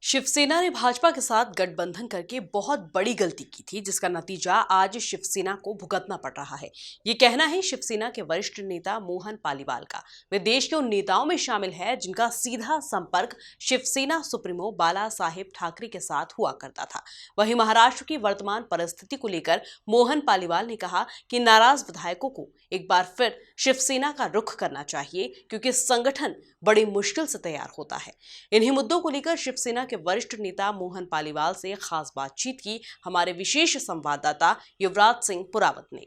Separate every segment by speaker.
Speaker 1: शिवसेना ने भाजपा के साथ गठबंधन करके बहुत बड़ी गलती की थी, जिसका नतीजा आज शिवसेना को भुगतना पड़ रहा है। ये कहना है शिवसेना के वरिष्ठ नेता मोहन पालीवाल का। वे देश के उन नेताओं में शामिल है जिनका सीधा संपर्क शिवसेना सुप्रीमो बाला साहेब ठाकरे के साथ हुआ करता था। वहीं महाराष्ट्र की वर्तमान परिस्थिति को लेकर मोहन पालीवाल ने कहा कि नाराज विधायकों को एक बार फिर शिवसेना का रुख करना चाहिए, क्योंकि संगठन बड़ी मुश्किल से तैयार होता है। इन्हीं मुद्दों को लेकर शिवसेना के वरिष्ठ नेता मोहन पालीवाल से खास बातचीत की हमारे विशेष संवाददाता युवराज सिंह पुरावत ने।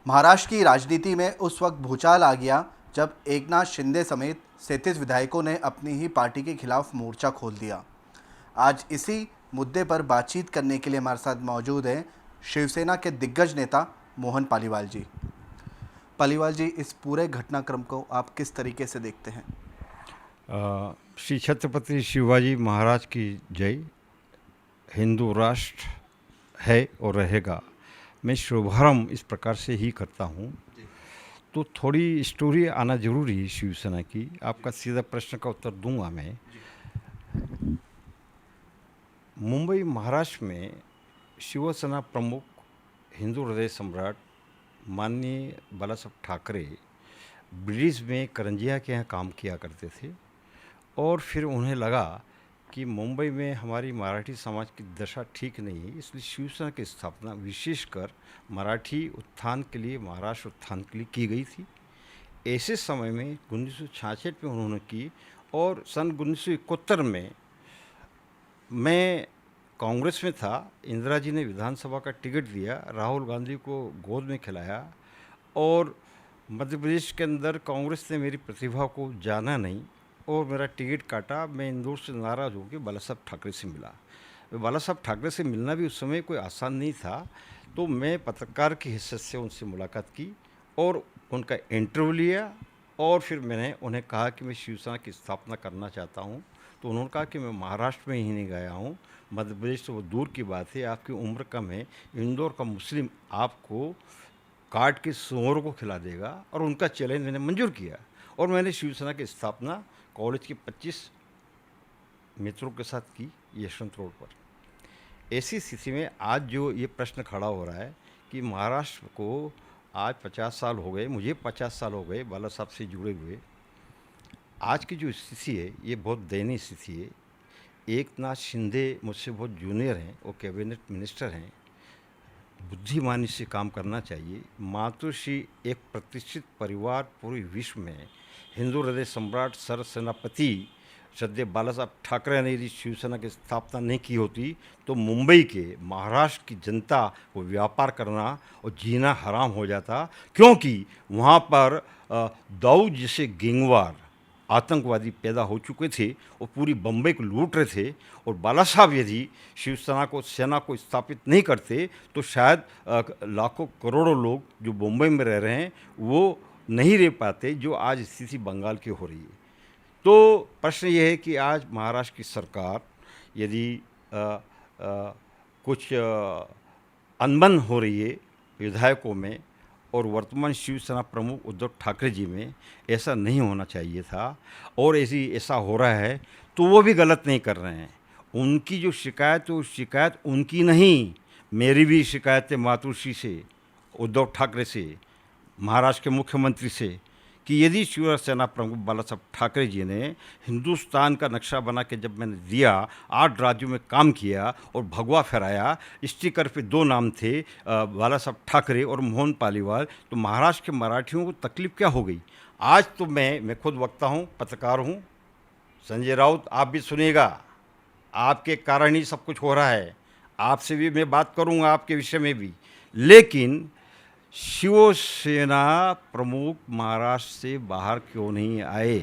Speaker 2: महाराष्ट्र की राजनीति में उस वक्त भूचाल आ गया जब एकनाथ शिंदे समेत 37 विधायकों ने अपनी ही पार्टी के खिलाफ मोर्चा खोल दिया। आज इसी मुद्दे पर बातचीत करने के लिए हमारे साथ मौजूद हैं शिवसेना के दिग्गज नेता मोहन पालीवाल जी। पालीवाल जी, इस पूरे घटनाक्रम को आप किस तरीके से देखते हैं?
Speaker 3: श्री छत्रपति शिवाजी महाराज की जय। हिंदू राष्ट्र है और रहेगा। मैं शुभारंभ इस प्रकार से ही करता हूँ। तो थोड़ी स्टोरी आना जरूरी है शिवसेना की। आपका सीधा प्रश्न का उत्तर दूंगा मैं। मुंबई महाराष्ट्र में शिवसेना प्रमुख हिंदू हृदय सम्राट माननीय बाला साहब ठाकरे ब्रिटिश में करंजिया के यहाँ काम किया करते थे और फिर उन्हें लगा कि मुंबई में हमारी मराठी समाज की दशा ठीक नहीं है, इसलिए शिवसेना की स्थापना विशेषकर मराठी उत्थान के लिए, महाराष्ट्र उत्थान के लिए की गई थी। ऐसे समय में 1966 में उन्होंने की और सन 1971 में मैं कांग्रेस में था। इंदिरा जी ने विधानसभा का टिकट दिया, राहुल गांधी को गोद में खिलाया और मध्य प्रदेश के अंदर कांग्रेस ने मेरी प्रतिभा को जाना नहीं और मेरा टिकट काटा। मैं इंदौर से नाराज़ होकर बाला साहब ठाकरे से मिला। बाला साहब ठाकरे से मिलना भी उस समय कोई आसान नहीं था, तो मैं पत्रकार की हैसियत से उनसे मुलाकात की और उनका इंटरव्यू लिया और फिर मैंने उन्हें कहा कि मैं शिवसेना की स्थापना करना चाहता हूँ। तो उन्होंने कहा कि मैं महाराष्ट्र में ही नहीं गया हूँ, मध्य प्रदेश तो वो दूर की बात है, आपकी उम्र कम है, इंदौर का मुस्लिम आपको काट के सूअरों को खिला देगा। और उनका चैलेंज मैंने मंजूर किया और मैंने शिवसेना की स्थापना कॉलेज के 25 मित्रों के साथ की यशवंत रोड पर। ऐसी स्थिति में आज जो ये प्रश्न खड़ा हो रहा है कि महाराष्ट्र को आज 50 साल हो गए, मुझे 50 साल हो गए बाला साहब से जुड़े हुए। आज की जो स्थिति है ये बहुत दयनीय स्थिति है। एकनाथ शिंदे मुझसे बहुत जूनियर हैं, वो कैबिनेट मिनिस्टर हैं, बुद्धिमानी से काम करना चाहिए। मातृश्री एक प्रतिष्ठित परिवार पूरे विश्व में, हिंदू हृदय सम्राट सर सेनापति श्रद्धेय बाला साहब ठाकरे ने यदि शिवसेना की स्थापना नहीं की होती तो मुंबई के, महाराष्ट्र की जनता को व्यापार करना और जीना हराम हो जाता, क्योंकि वहाँ पर दाऊद जैसे गैंगवार आतंकवादी पैदा हो चुके थे और पूरी बम्बई को लूट रहे थे। और बाला साहब यदि शिवसेना को, सेना को स्थापित नहीं करते तो शायद लाखों करोड़ों लोग जो मुंबई में रह रहे हैं वो नहीं रह पाते, जो आज स्थिति बंगाल की हो रही है। तो प्रश्न ये है कि आज महाराष्ट्र की सरकार यदि कुछ अनबन हो रही है विधायकों में और वर्तमान शिवसेना प्रमुख उद्धव ठाकरे जी में, ऐसा नहीं होना चाहिए था और ऐसा हो रहा है तो वो भी गलत नहीं कर रहे हैं। उनकी जो शिकायत है वो शिकायत उनकी नहीं, मेरी भी शिकायत है मातृश्री से, उद्धव ठाकरे से, महाराष्ट्र के मुख्यमंत्री से, कि यदि शिवसेना प्रमुख बाला साहब ठाकरे जी ने हिंदुस्तान का नक्शा बना के जब मैंने दिया, 8 राज्यों में काम किया और भगवा फहराया, स्टिकर पे 2 नाम थे, बाला साहब ठाकरे और मोहन पालीवाल, तो महाराष्ट्र के मराठियों को तकलीफ क्या हो गई? आज तो मैं खुद वक्ता हूँ, पत्रकार हूँ, संजय राउत आप भी सुनिएगा, आपके कारण ही सब कुछ हो रहा है। आपसे भी मैं बात करूँगा आपके विषय में भी, लेकिन शिवसेना प्रमुख महाराष्ट्र से बाहर क्यों नहीं आए?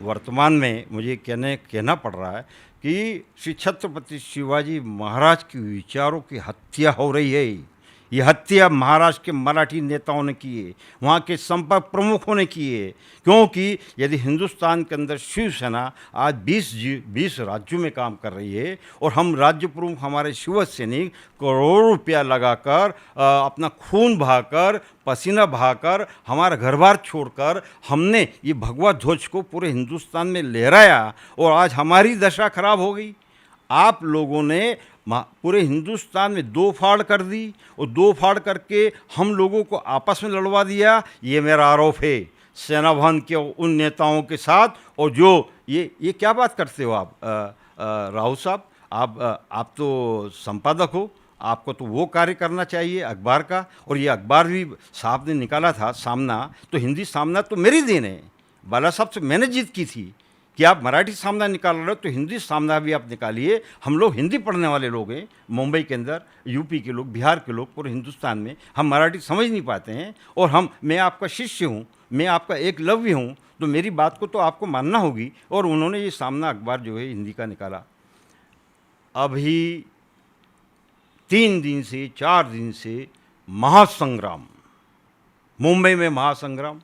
Speaker 3: वर्तमान में मुझे कहना पड़ रहा है कि श्री छत्रपति शिवाजी महाराज के विचारों की हत्या हो रही है। ये हत्या महाराष्ट्र के मराठी नेताओं ने की है, वहाँ के संपर्क प्रमुखों ने की है, क्योंकि यदि हिंदुस्तान के अंदर शिवसेना आज 20 राज्यों में काम कर रही है और हम राज्य प्रमुख, हमारे शिव सैनिक करोड़ों रुपया लगाकर, अपना खून बहाकर, पसीना बहाकर, हमारा घर बार छोड़कर हमने ये भगवा ध्वज को पूरे हिंदुस्तान में लहराया और आज हमारी दशा खराब हो गई। आप लोगों ने पूरे हिंदुस्तान में दो फाड़ कर दी और दो फाड़ करके हम लोगों को आपस में लड़वा दिया। ये मेरा आरोप है सेना भवन के उन नेताओं के साथ। और जो ये क्या बात करते हो आप राहुल साहब, आप तो संपादक हो, आपको तो वो कार्य करना चाहिए अखबार का। और ये अखबार भी साहब ने निकाला था सामना, तो हिंदी सामना तो मेरी देन है, बाला साहब से मैंने जीत की थी कि आप मराठी सामना निकाल रहे हो तो हिंदी सामना भी आप निकालिए। हम लोग हिंदी पढ़ने वाले लोग हैं, मुंबई के अंदर, यूपी के लोग, बिहार के लोग, पूरे हिंदुस्तान में हम मराठी समझ नहीं पाते हैं। और मैं आपका शिष्य हूँ, मैं आपका एकलव्य हूँ, तो मेरी बात को तो आपको मानना होगी। और उन्होंने ये सामना अखबार जो है हिंदी का निकाला। अभी 3 दिन से 4 दिन से महासंग्राम, मुंबई में महासंग्राम,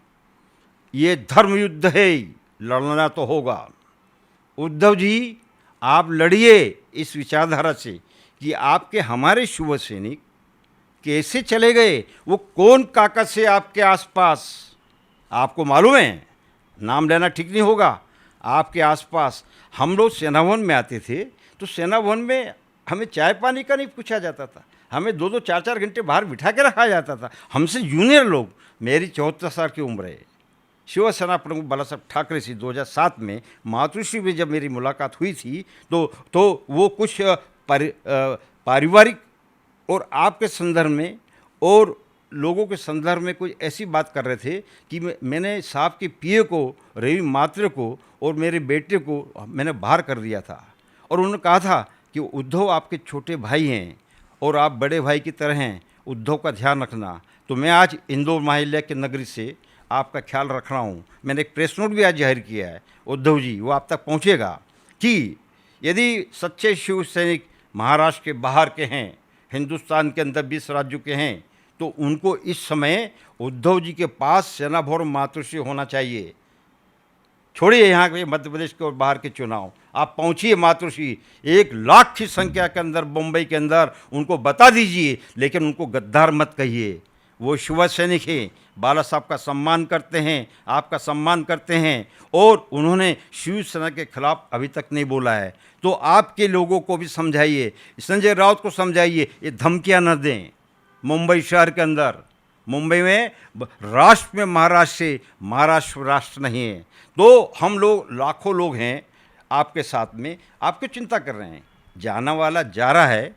Speaker 3: ये धर्म युद्ध है, लड़ना तो होगा। उद्धव जी आप लड़िए इस विचारधारा से कि आपके हमारे शुभ सैनिक कैसे चले गए, वो कौन काकत से आपके आसपास, आपको मालूम है, नाम लेना ठीक नहीं होगा। आपके आसपास हम लोग सेना भवन में आते थे तो सेना भवन में हमें चाय पानी का नहीं पूछा जाता था, हमें 2-2 4-4 घंटे बाहर बिठा के रखा जाता था। हमसे जूनियर लोग, मेरी 74 साल की उम्र है, शिवसेना प्रमुख बाला साहब ठाकरे से 2007 में मातृश्री में जब मेरी मुलाकात हुई थी तो वो कुछ पारिवारिक और आपके संदर्भ में और लोगों के संदर्भ में कुछ ऐसी बात कर रहे थे कि मैंने साहब के पीए को, रवि मात्रे को और मेरे बेटे को मैंने बाहर कर दिया था। और उन्होंने कहा था कि उद्धव आपके छोटे भाई हैं और आप बड़े भाई की तरह हैं, उद्धव का ध्यान रखना। तो मैं आज इंदौर महाविद्यालय के नगरी से आपका ख्याल रख रहा हूँ। मैंने एक प्रेस नोट भी आज जाहिर किया है उद्धव जी, वो आप तक पहुँचेगा कि यदि सच्चे शिव सैनिक महाराष्ट्र के बाहर के हैं, हिंदुस्तान के अंदर 20 राज्यों के हैं, तो उनको इस समय उद्धव जी के पास सेना भवन मातृश्री होना चाहिए। छोड़िए यहाँ के मध्य प्रदेश के और बाहर के चुनाव, आप पहुँचिए मातृश्री, 1 लाख की संख्या के अंदर मुंबई के अंदर उनको बता दीजिए, लेकिन उनको गद्दार मत कहिए। वो शिव सैनिक हैं, बाला साहब का सम्मान करते हैं, आपका सम्मान करते हैं, और उन्होंने शिवसेना के खिलाफ अभी तक नहीं बोला है। तो आपके लोगों को भी समझाइए, संजय राउत को समझाइए, ये धमकियां न दें। मुंबई शहर के अंदर, मुंबई में राष्ट्र में महाराष्ट्र से, महाराष्ट्र राष्ट्र नहीं है। तो हम लोग लाखों लोग हैं आपके साथ में, आपकी चिंता कर रहे हैं। जाना वाला जा रहा है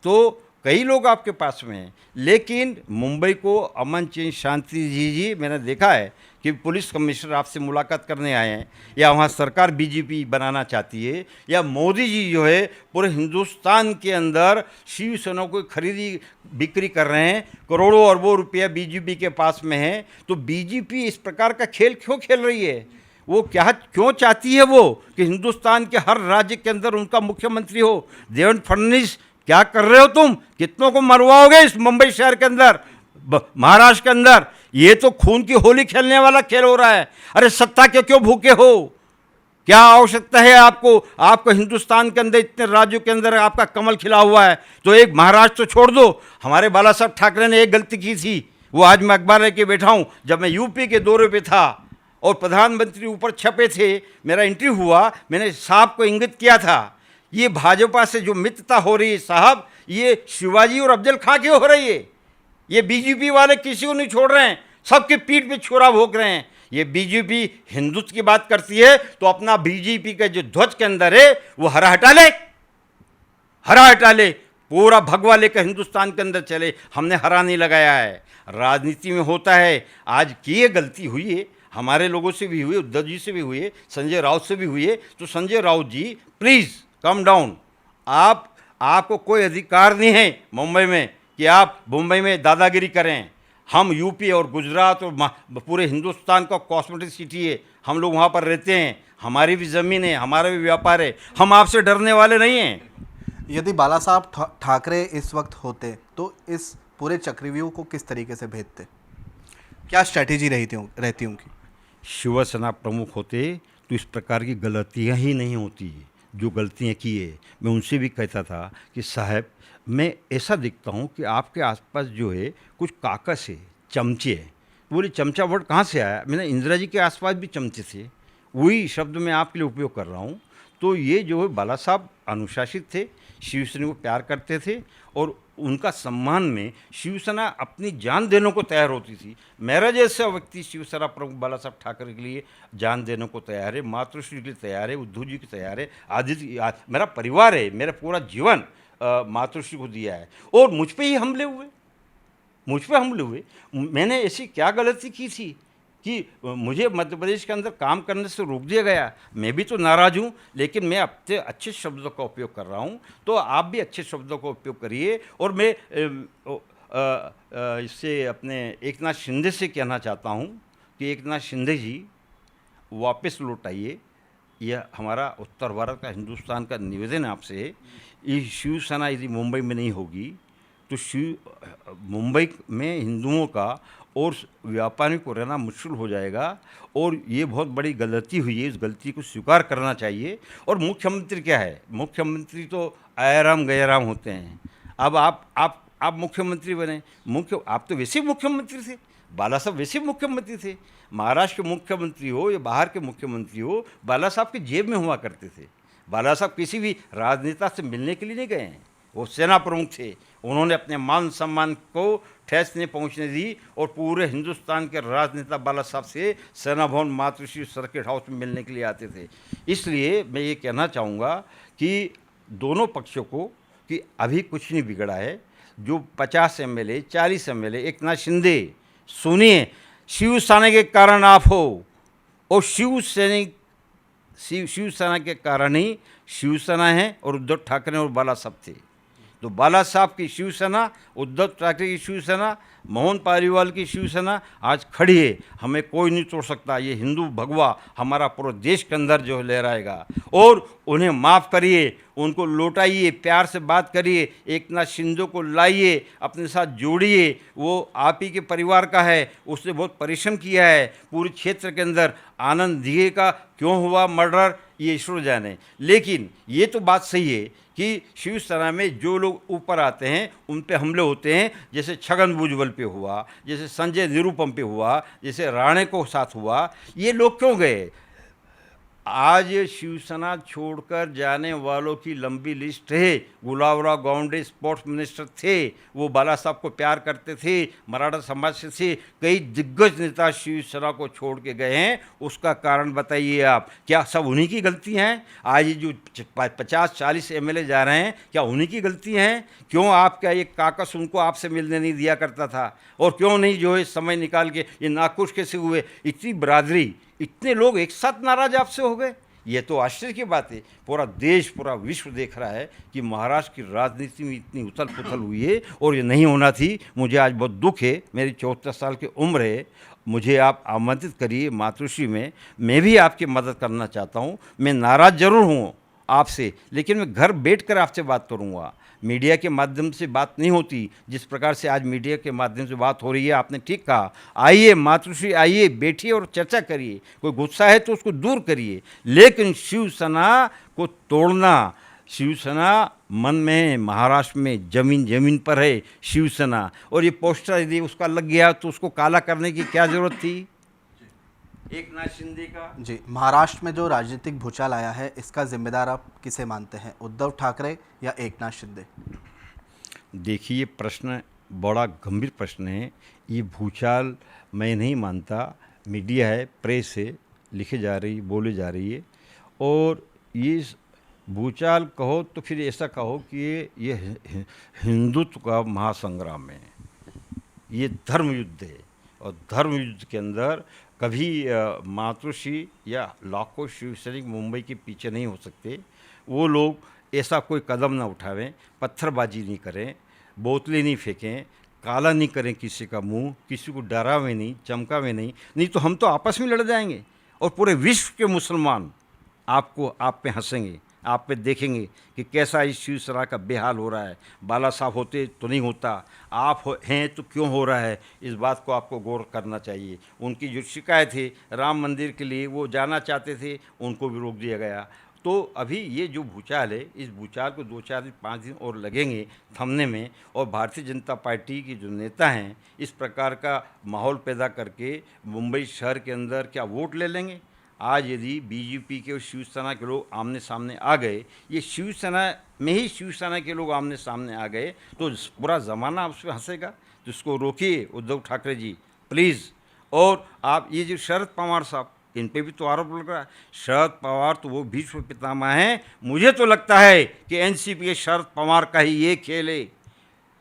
Speaker 3: तो कई लोग आपके पास में हैं, लेकिन मुंबई को अमन चैन शांति जी मैंने देखा है कि पुलिस कमिश्नर आपसे मुलाकात करने आए हैं, या वहाँ सरकार बीजेपी बनाना चाहती है, या मोदी जी जो है पूरे हिंदुस्तान के अंदर शिवसेना को खरीदी बिक्री कर रहे हैं, करोड़ों अरबों रुपया बीजेपी के पास में है। तो बीजेपी इस प्रकार का खेल क्यों खेल रही है? वो क्यों चाहती है वो कि हिंदुस्तान के हर राज्य के अंदर उनका मुख्यमंत्री हो? देवेंद्र फडणवीस क्या कर रहे हो तुम? कितनों को मरवाओगे इस मुंबई शहर के अंदर, महाराष्ट्र के अंदर? ये तो खून की होली खेलने वाला खेल हो रहा है। अरे सत्ता के क्यों भूखे हो? क्या आवश्यकता है आपको हिंदुस्तान के अंदर इतने राज्यों के अंदर आपका कमल खिला हुआ है, तो एक महाराष्ट्र तो छोड़ दो। हमारे बाला साहब ठाकरे ने एक गलती की थी, वो आज मैं अखबार लेके बैठा हूँ। जब मैं यूपी के दौरे पे था और प्रधानमंत्री ऊपर छपे थे, मेरा इंटरव्यू हुआ, मैंने साहब को इंगित किया था, ये भाजपा से जो मित्रता हो रही है साहब, ये शिवाजी और अफजल खां की हो रही है। ये बीजेपी वाले किसी को नहीं छोड़ रहे हैं, सबके पीठ पे छुरा भोंक रहे हैं। ये बीजेपी हिंदुत्व की बात करती है तो अपना बीजेपी का जो ध्वज के अंदर है वो हरा हटा ले, हरा हटा ले, पूरा भगवा लेकर हिंदुस्तान के अंदर चले। हमने हरा नहीं लगाया है। राजनीति में होता है, आज की ये गलती हुई है, हमारे लोगों से भी हुई, उद्धव जी से भी हुई है, संजय राउत से भी हुई है। तो संजय राउत जी प्लीज़ कम डाउन। आपको कोई अधिकार नहीं है मुंबई में कि आप मुंबई में दादागिरी करें। हम यूपी और गुजरात और पूरे हिंदुस्तान का कॉस्मेटिक सिटी है, हम लोग वहाँ पर रहते हैं, हमारी भी ज़मीन है, हमारा भी व्यापार है, हम आपसे डरने वाले नहीं हैं।
Speaker 2: यदि बाला साहब ठाकरे इस वक्त होते तो इस पूरे चक्रव्यूह को किस तरीके से भेजते? क्या स्ट्रैटेजी रहती उनकी?
Speaker 3: शिवसेना प्रमुख होते तो इस प्रकार की गलतियाँ ही नहीं होती जो गलतियाँ की है। मैं उनसे भी कहता था कि साहब, मैं ऐसा दिखता हूँ कि आपके आसपास जो है कुछ काकस है, चमचे है। बोले चमचा वर्ड कहाँ से आया? मैंने इंदिरा जी के आसपास भी चमचे थे, वही शब्द मैं आपके लिए उपयोग कर रहा हूँ। तो ये जो है बाला साहब अनुशासित थे, शिवसेना को प्यार करते थे और उनका सम्मान में शिवसेना अपनी जान देने को तैयार होती थी। मेरा जैसा व्यक्ति शिवसेना प्रमुख बाला साहब ठाकरे के लिए जान देने को तैयार है, मातृश्री के लिए तैयार है, उद्धव जी के तैयार है, मेरा परिवार है, मेरा पूरा जीवन मातृश्री को दिया है और मुझ पे ही हमले हुए। मैंने ऐसी क्या गलती की थी कि मुझे मध्य प्रदेश के अंदर काम करने से रोक दिया गया? मैं भी तो नाराज़ हूँ, लेकिन मैं अपने अच्छे शब्दों का उपयोग कर रहा हूँ, तो आप भी अच्छे शब्दों का उपयोग करिए। और मैं इससे अपने एकनाथ शिंदे से कहना चाहता हूँ कि एकनाथ शिंदे जी वापस लौट आइए। यह हमारा उत्तर भारत का, हिंदुस्तान का निवेदन है आपसे। ये शिवसेना यदि मुंबई में नहीं होगी तो मुंबई में हिंदुओं का और व्यापारियों को रहना मुश्किल हो जाएगा और ये बहुत बड़ी गलती हुई है। इस गलती को स्वीकार करना चाहिए। और मुख्यमंत्री क्या है? मुख्यमंत्री तो आयाराम गयाराम होते हैं। अब आप मुख्यमंत्री बने, आप तो वैसे ही मुख्यमंत्री थे, बाला साहब वैसे ही मुख्यमंत्री थे। महाराष्ट्र के मुख्यमंत्री हो या बाहर के मुख्यमंत्री हो, बाला साहब की जेब में हुआ करते थे। बाला साहब किसी भी राजनेता से मिलने के लिए नहीं गए हैं, वो सेना प्रमुख थे। उन्होंने अपने मान सम्मान को ठेस नहीं पहुंचने दी और पूरे हिंदुस्तान के राजनेता बाला साहब से सेना भवन, मातृश्री, सर्किट हाउस में मिलने के लिए आते थे। इसलिए मैं ये कहना चाहूँगा कि दोनों पक्षों को कि अभी कुछ नहीं बिगड़ा है। जो 50 MLA 40 MLA एकनाथ शिंदे, सुनिए, शिवसेना के कारण आप हो और शिवसेना के कारण ही शिवसेना है और उद्धव ठाकरे और बाला साहब थे। तो बाला साहब की शिवसेना, उद्धव ठाकरे की शिवसेना, मोहन पालीवाल की शिवसेना आज खड़ी है। हमें कोई नहीं तोड़ सकता। ये हिंदू भगवा हमारा पूरे देश के अंदर जो लहराएगा। और उन्हें माफ़ करिए, उनको लौटाइए, प्यार से बात करिए, एकनाथ शिंदे को लाइए, अपने साथ जोड़िए। वो आप ही के परिवार का है, उसने बहुत परिश्रम किया है पूरे क्षेत्र के अंदर। आनंद दिघे का क्यों हुआ मर्डर, ये ईश्वर जाने। लेकिन ये तो बात सही है कि शिवसेना में जो लोग ऊपर आते हैं उन पे हमले होते हैं, जैसे छगन भुजबल पे हुआ, जैसे संजय निरुपम पे हुआ, जैसे राणे को साथ हुआ। ये लोग क्यों गए? आज शिवसेना छोड़कर जाने वालों की लंबी लिस्ट है। गुलाबराव गावंडे स्पोर्ट्स मिनिस्टर थे, वो बाला साहब को प्यार करते थे, मराठा समाज से थे। कई दिग्गज नेता शिवसेना को छोड़ के गए हैं। उसका कारण बताइए आप। क्या सब उन्हीं की गलती हैं? आज ये जो 50-40 MLA जा रहे हैं, क्या उन्हीं की गलती हैं? क्यों आपका ये काकस उनको आपसे मिलने नहीं दिया करता था? और क्यों नहीं जो है समय निकाल के ये नाखुश कैसे हुए? इतनी बरादरी, इतने लोग एक साथ नाराज आपसे हो गए, ये तो आश्चर्य की बात है। पूरा देश, पूरा विश्व देख रहा है कि महाराष्ट्र की राजनीति में इतनी उथल पुथल हुई है और ये नहीं होना थी। मुझे आज बहुत दुख है। मेरी 74 साल की उम्र है। मुझे आप आमंत्रित करिए मातृश्री में, मैं भी आपकी मदद करना चाहता हूँ। मैं नाराज़ जरूर हूँ आपसे, लेकिन मैं घर बैठकर आपसे बात करूँगा। मीडिया के माध्यम से बात नहीं होती जिस प्रकार से आज मीडिया के माध्यम से बात हो रही है। आपने ठीक कहा, आइए मातृश्री, आइए, बैठिए और चर्चा करिए। कोई गुस्सा है तो उसको दूर करिए, लेकिन शिवसेना को तोड़ना, शिवसेना मन में, महाराष्ट्र में जमीन पर है शिवसेना। और ये पोस्टर यदि उसका लग गया तो उसको काला करने की क्या ज़रूरत थी एकनाथ शिंदे का?
Speaker 2: जी, महाराष्ट्र में जो राजनीतिक भूचाल आया है, इसका जिम्मेदार आप किसे मानते हैं, उद्धव ठाकरे या एकनाथ शिंदे?
Speaker 3: देखिए, प्रश्न बड़ा गंभीर प्रश्न है। ये भूचाल मैं नहीं मानता। मीडिया है, प्रेस है, लिखे जा रही, बोले जा रही है। और ये भूचाल कहो तो फिर ऐसा कहो कि ये हिंदुत्व का महासंग्राम है, ये धर्म युद्ध है। और धर्म युद्ध के अंदर कभी मातृश्री या लाखों शिव सैनिक मुंबई के पीछे नहीं हो सकते। वो लोग ऐसा कोई कदम ना उठावें, पत्थरबाजी नहीं करें, बोतलें नहीं फेंकें, काला नहीं करें किसी का मुंह, किसी को डरावे नहीं, चमकावे नहीं तो हम तो आपस में लड़ जाएंगे और पूरे विश्व के मुसलमान आप पे हंसेंगे, आप पे देखेंगे कि कैसा इस शिवसेना का बेहाल हो रहा है। बाला साहब होते तो नहीं होता, आप हैं तो क्यों हो रहा है? इस बात को आपको गौर करना चाहिए। उनकी जो शिकायत है राम मंदिर के लिए, वो जाना चाहते थे, उनको भी रोक दिया गया। तो अभी ये जो भूचाल है, इस भूचाल को 2-4 दिन 5 दिन और लगेंगे थमने में। और भारतीय जनता पार्टी के जो नेता हैं इस प्रकार का माहौल पैदा करके मुंबई शहर के अंदर क्या वोट ले लेंगे? आज यदि बीजेपी के और शिवसेना के लोग आमने सामने आ गए, ये शिवसेना में ही शिवसेना के लोग आमने सामने आ गए, तो पूरा ज़माना उस पर हंसेगा। तो इसको रोकिए उद्धव ठाकरे जी प्लीज़। और आप ये जो शरद पवार साहब, इन पे भी तो आरोप लग रहा है। शरद पवार तो वो भीष्म पितामह हैं। मुझे तो लगता है कि एनसीपी के शरद पवार का ही ये खेल है।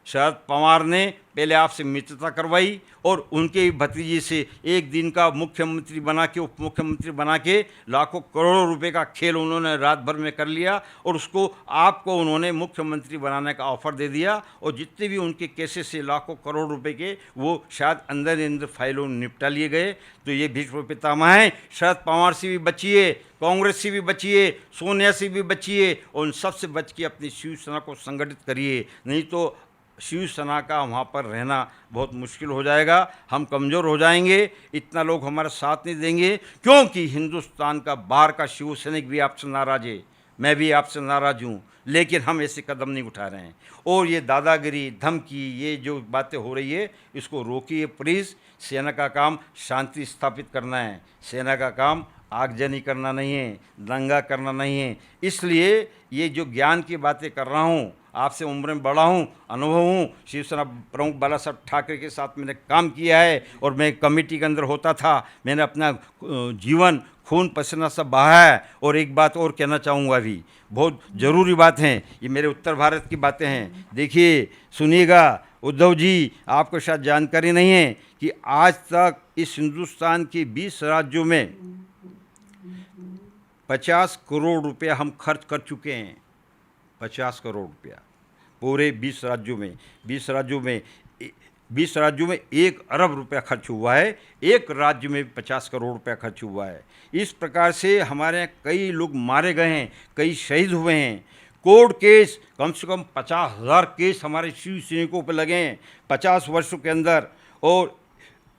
Speaker 3: शरद पवार ने पहले आपसे मित्रता करवाई और उनके भतीजे से एक दिन का मुख्यमंत्री बना के, उप मुख्यमंत्री बना के लाखों करोड़ों रुपए का खेल उन्होंने रात भर में कर लिया और उसको आपको उन्होंने मुख्यमंत्री बनाने का ऑफर दे दिया। और जितने भी उनके केसेस से लाखों करोड़ रुपए के, वो शायद अंदर फाइलों निपटा लिए गए। तो ये भीष्म पितामह हैं। शरद पवार से भी बचिए, कांग्रेस से भी बचिए, सोनिया से भी बचिए और उन सबसे बच के अपनी शिवसेना को संगठित करिए, नहीं तो शिवसेना का वहाँ पर रहना बहुत मुश्किल हो जाएगा। हम कमज़ोर हो जाएंगे, इतना लोग हमारा साथ नहीं देंगे, क्योंकि हिंदुस्तान का बाहर का शिव सैनिक भी आपसे नाराज़ है, मैं भी आपसे नाराज़ हूँ, लेकिन हम ऐसे कदम नहीं उठा रहे हैं। और ये दादागिरी, धमकी, ये जो बातें हो रही है, इसको रोकिए प्लीज़। सेना का काम शांति स्थापित करना है, सेना का काम आगजनी करना नहीं है, दंगा करना नहीं है। इसलिए ये जो ज्ञान की बातें कर रहा हूँ, आपसे उम्र में बड़ा हूँ, अनुभव हूँ, शिवसेना प्रमुख बाला साहब ठाकरे के साथ मैंने काम किया है और मैं कमेटी के अंदर होता था। मैंने अपना जीवन खून पसीना सब बहाया है। और एक बात और कहना चाहूँगा, अभी बहुत ज़रूरी बात है, ये मेरे उत्तर भारत की बातें हैं। देखिए, सुनिएगा उद्धव जी, आपको शायद जानकारी नहीं है कि आज तक इस हिंदुस्तान के 20 राज्यों में 50 करोड़ रुपया हम खर्च कर चुके हैं। 50 करोड़ रुपया पूरे 20 राज्यों में। 20 राज्यों में 1 अरब रुपया खर्च हुआ है, एक राज्य में 50 करोड़ रुपया खर्च हुआ है। इस प्रकार से हमारे यहाँ कई लोग मारे गए हैं, कई शहीद हुए हैं। कोर्ट केस कम से कम 50,000 केस हमारे शिव सैनिकों पर लगे हैं 50 वर्षों के अंदर। और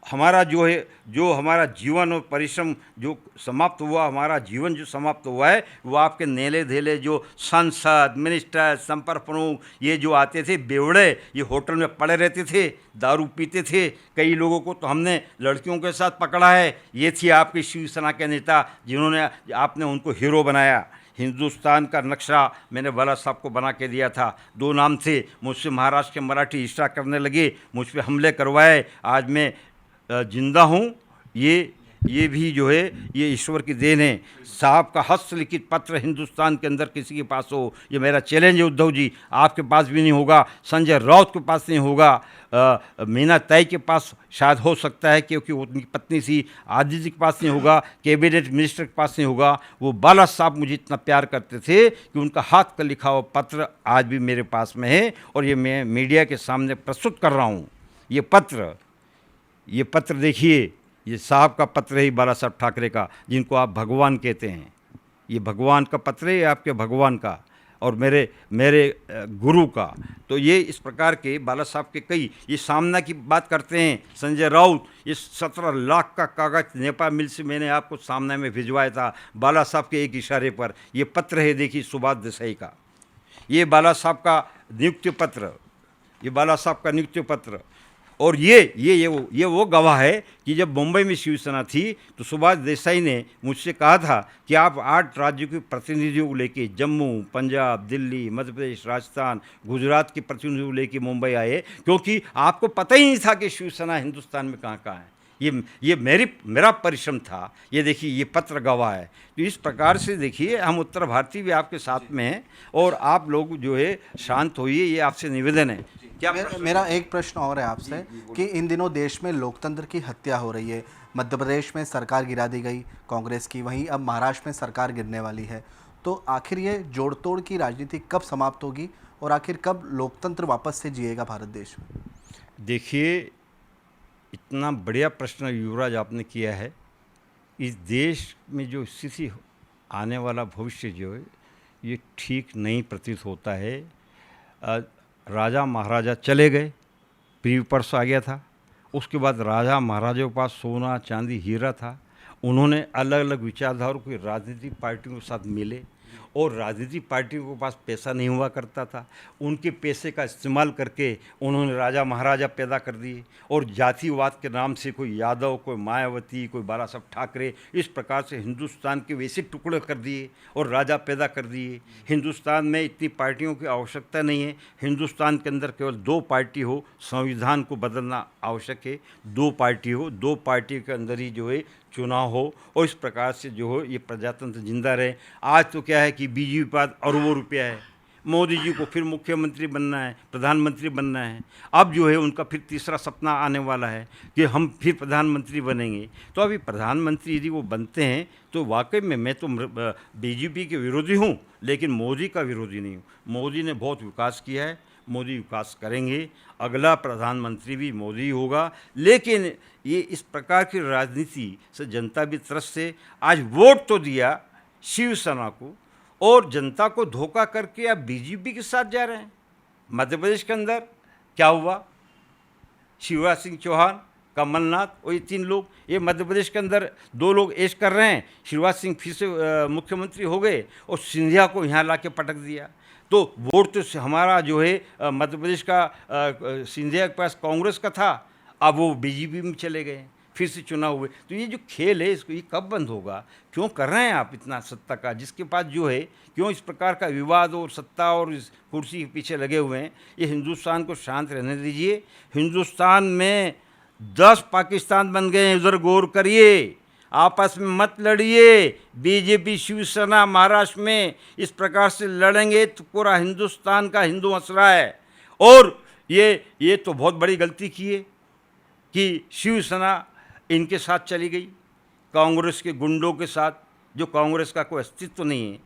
Speaker 3: हमारा जो है, जो हमारा जीवन और परिश्रम जो समाप्त हुआ, हमारा जीवन जो समाप्त हुआ है, वो आपके नेले धेले जो सांसद, मिनिस्टर, संपर्क प्रमुख, ये जो आते थे बेवड़े, ये होटल में पड़े रहते थे, दारू पीते थे। कई लोगों को तो हमने लड़कियों के साथ पकड़ा है। ये थी आपकी शिवसेना के नेता, जिन्होंने, आपने उनको हीरो बनाया। हिंदुस्तान का नक्शा मैंने बाला साहब को बना के दिया था। 2 नाम थे, मुझसे महाराष्ट्र के मराठी इशारा करने लगे, मुझ पर हमले करवाए। आज मैं जिंदा हूँ। ये भी जो है, ये ईश्वर की देन है। साहब का हस्तलिखित पत्र हिंदुस्तान के अंदर किसी के पास हो, ये मेरा चैलेंज है उद्धव जी। आपके पास भी नहीं होगा, संजय राउत के पास नहीं होगा, मीना ताई के पास शायद हो सकता है, क्योंकि उनकी पत्नी सी आदित्य जी के पास नहीं होगा, कैबिनेट मिनिस्टर के पास नहीं होगा। वो बाला साहब मुझे इतना प्यार करते थे कि उनका हाथ का लिखा हुआ पत्र आज भी मेरे पास में है और ये मैं मीडिया के सामने प्रस्तुत कर रहा हूँ। ये पत्र देखिए, ये साहब का पत्र है बाला साहब ठाकरे का, जिनको आप भगवान कहते हैं। ये भगवान का पत्र है, आपके भगवान का और मेरे गुरु का। तो ये इस प्रकार के बाला साहब के कई, ये सामना की बात करते हैं संजय राउत, ये 17 लाख का कागज़ नेपाल मिल से मैंने आपको सामने में भिजवाया था बाला साहब के एक इशारे पर। ये पत्र है, देखिए, सुभाष देसाई का। ये बाला साहब का नियुक्ति पत्र, ये बाला साहब का नियुक्ति पत्र। और ये वो गवाह है कि जब मुंबई में शिवसेना थी तो सुभाष देसाई ने मुझसे कहा था कि आप 8 राज्यों के प्रतिनिधियों को लेके जम्मू, पंजाब, दिल्ली, मध्य प्रदेश, राजस्थान, गुजरात के प्रतिनिधियों को लेके मुंबई आए, क्योंकि आपको पता ही नहीं था कि शिवसेना हिंदुस्तान में कहाँ कहाँ है। ये मेरा परिश्रम था। ये देखिए, ये पत्र गवाह है। तो इस प्रकार से देखिए, हम उत्तर भारतीय भी आपके साथ में हैं और आप लोग जो है शांत होइए, ये आपसे निवेदन है। क्या
Speaker 2: मेरा एक प्रश्न और है आपसे कि इन दिनों देश में लोकतंत्र की हत्या हो रही है। मध्य प्रदेश में सरकार गिरा दी गई कांग्रेस की, वहीं अब महाराष्ट्र में सरकार गिरने वाली है। तो आखिर ये जोड़ तोड़ की राजनीति कब समाप्त होगी और आखिर कब लोकतंत्र वापस से जिएगा भारत देश में?
Speaker 3: देखिए, इतना बढ़िया प्रश्न युवराज आपने किया है। इस देश में जो स्थिति आने वाला भविष्य जो है, ये ठीक नहीं प्रतीत होता है। राजा महाराजा चले गए, प्रीपर्स आ गया था। उसके बाद राजा महाराजाओं के पास सोना, चांदी, हीरा था। उन्होंने अलग अलग विचारधाराओं की राजनीतिक पार्टियों के साथ मिले और राजनीतिक पार्टियों के पास पैसा नहीं हुआ करता था। उनके पैसे का इस्तेमाल करके उन्होंने राजा महाराजा पैदा कर दिए और जातिवाद के नाम से कोई यादव, कोई मायावती, कोई बाला साहब ठाकरे, इस प्रकार से हिंदुस्तान के वैसे टुकड़े कर दिए और राजा पैदा कर दिए। हिंदुस्तान में इतनी पार्टियों की आवश्यकता नहीं है। हिंदुस्तान के अंदर केवल 2 पार्टी हो, संविधान को बदलना आवश्यक है। 2 पार्टी हो, 2 पार्टी के अंदर ही जो है चुनाव हो और इस प्रकार से जो हो ये प्रजातंत्र जिंदा रहे। आज तो क्या है कि बीजेपी के पास अरबों रुपया है, मोदी जी को फिर मुख्यमंत्री बनना है, प्रधानमंत्री बनना है। अब जो है उनका फिर तीसरा सपना आने वाला है कि हम फिर प्रधानमंत्री बनेंगे। तो अभी प्रधानमंत्री यदि वो बनते हैं तो वाकई में मैं तो बीजेपी के विरोधी हूँ, लेकिन मोदी का विरोधी नहीं हूँ। मोदी ने बहुत विकास किया है, मोदी विकास करेंगे, अगला प्रधानमंत्री भी मोदी होगा। लेकिन ये इस प्रकार की राजनीति से जनता भी त्रस्त है। आज वोट तो दिया शिवसेना को और जनता को धोखा करके अब बीजेपी के साथ जा रहे हैं। मध्य प्रदेश के अंदर क्या हुआ? शिवराज सिंह चौहान, कमलनाथ और ये 3 लोग, ये मध्य प्रदेश के अंदर 2 लोग ऐश कर रहे हैं। शिवराज सिंह फिर से मुख्यमंत्री हो गए और सिंधिया को यहाँ ला के पटक दिया। तो वोट तो हमारा जो है मध्य प्रदेश का सिंधिया के पास कांग्रेस का था, अब वो बीजेपी में चले गए, फिर से चुनाव हुए। तो ये जो खेल है इसको ये कब बंद होगा? क्यों कर रहे हैं आप इतना सत्ता का? जिसके पास जो है क्यों इस प्रकार का विवाद और सत्ता और इस कुर्सी के पीछे लगे हुए हैं? ये हिंदुस्तान को शांत रहने दीजिए। हिंदुस्तान में 10 पाकिस्तान बन गए हैं, उधर गौर करिए, आपस में मत लड़िए। बीजेपी शिवसेना महाराष्ट्र में इस प्रकार से लड़ेंगे तो पूरा हिंदुस्तान का हिंदू हंस रहा है। और ये तो बहुत बड़ी गलती की है कि शिवसेना इनके साथ चली गई, कांग्रेस के गुंडों के साथ, जो कांग्रेस का कोई अस्तित्व नहीं है,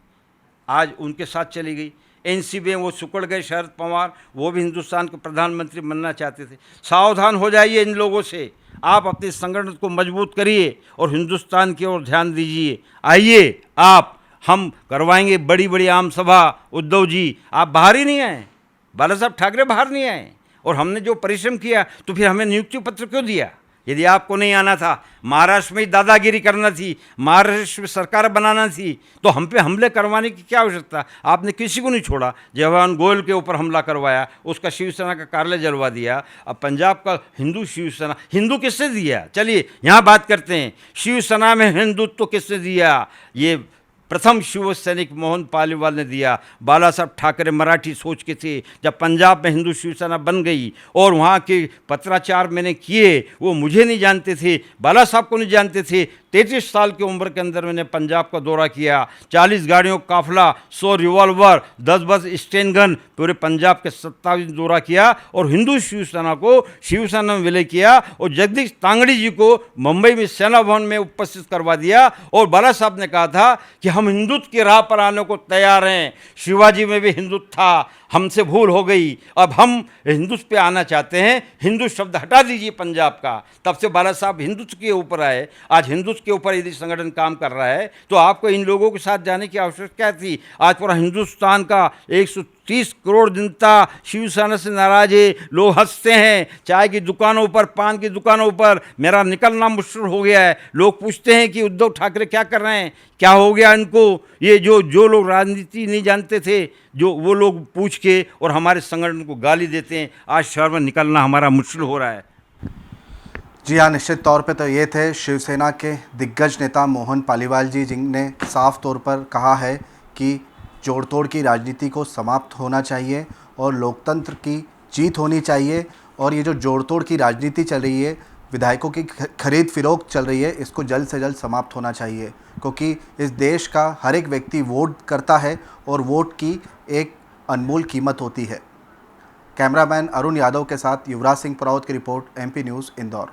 Speaker 3: आज उनके साथ चली गई। एनसीपी में वो सुकड़ गए शरद पवार, वो भी हिंदुस्तान के प्रधानमंत्री बनना चाहते थे। सावधान हो जाइए इन लोगों से, आप अपने संगठन को मजबूत करिए और हिंदुस्तान की ओर ध्यान दीजिए। आइए आप, हम करवाएंगे बड़ी बड़ी आम सभा। उद्धव जी आप बाहर ही नहीं आए, बाला साहब ठाकरे बाहर नहीं आए, और हमने जो परिश्रम किया तो फिर हमें नियुक्ति पत्र क्यों दिया? यदि आपको नहीं आना था, महाराष्ट्र में ही दादागिरी करना थी, महाराष्ट्र में सरकार बनाना थी, तो हम पे हमले करवाने की क्या आवश्यकता? आपने किसी को नहीं छोड़ा। जवाहरलाल गोयल के ऊपर हमला करवाया, उसका शिवसेना का कार्यालय जलवा दिया। अब पंजाब का हिंदू शिवसेना, हिंदू किससे दिया? चलिए यहाँ बात करते हैं, शिवसेना में हिंदुत्व किसने दिया? ये प्रथम शिव सैनिक मोहन पालीवाल ने दिया। बाला साहब ठाकरे मराठी सोच के थे। जब पंजाब में हिंदू शिवसेना बन गई और वहाँ के पत्राचार मैंने किए, वो मुझे नहीं जानते थे, बाला साहब को नहीं जानते थे। 33 साल की उम्र के अंदर मैंने पंजाब का दौरा किया। 40 गाड़ियों का काफिला, 100 रिवॉल्वर, 10 बस स्टेन गन, पूरे पंजाब के 27 दौरा किया और हिंदू शिवसेना को शिवसेना में विलय किया और जगदीश तांगड़ी जी को मुंबई में सेना भवन में उपस्थित करवा दिया। और बाला साहब ने कहा था कि हम हिंदुत्व की राह पर आने को तैयार हैं। शिवाजी में भी हिंदुत्व था, हमसे भूल हो गई, अब हम हिंदुत्व पे आना चाहते हैं। हिंदू शब्द हटा दीजिए पंजाब का। तब से बाला साहब हिंदुत्व के ऊपर आए। आज हिंदुत्व के ऊपर यदि संगठन काम कर रहा है तो आपको इन लोगों के साथ जाने की आवश्यकता थी। आज पूरा हिंदुस्तान का 130 करोड़ जनता शिवसेना से नाराज है। लोग हंसते हैं, चाय की दुकानों पर, पान की दुकानों पर मेरा निकलना मुश्किल हो गया है। लोग पूछते हैं कि उद्धव ठाकरे क्या कर रहे हैं, क्या हो गया इनको? ये जो लोग राजनीति नहीं जानते थे, जो वो लोग पूछ के और हमारे संगठन को गाली देते हैं। आज शहर में निकलना हमारा मुश्किल हो रहा है।
Speaker 2: जी हाँ, निश्चित तौर पे तो ये थे शिवसेना के दिग्गज नेता मोहन पालीवाल जी, जिनने साफ तौर पर कहा है कि जोड़ तोड़ की राजनीति को समाप्त होना चाहिए और लोकतंत्र की जीत होनी चाहिए। और ये जो जोड़ तोड़ की राजनीति चल रही है, विधायकों की खरीद फरोख्त चल रही है, इसको जल्द से जल्द समाप्त होना चाहिए, क्योंकि इस देश का हर एक व्यक्ति वोट करता है और वोट की एक अनमोल कीमत होती है। कैमरामैन अरुण यादव के साथ युवराज सिंह पराउत की रिपोर्ट, MP न्यूज़, इंदौर।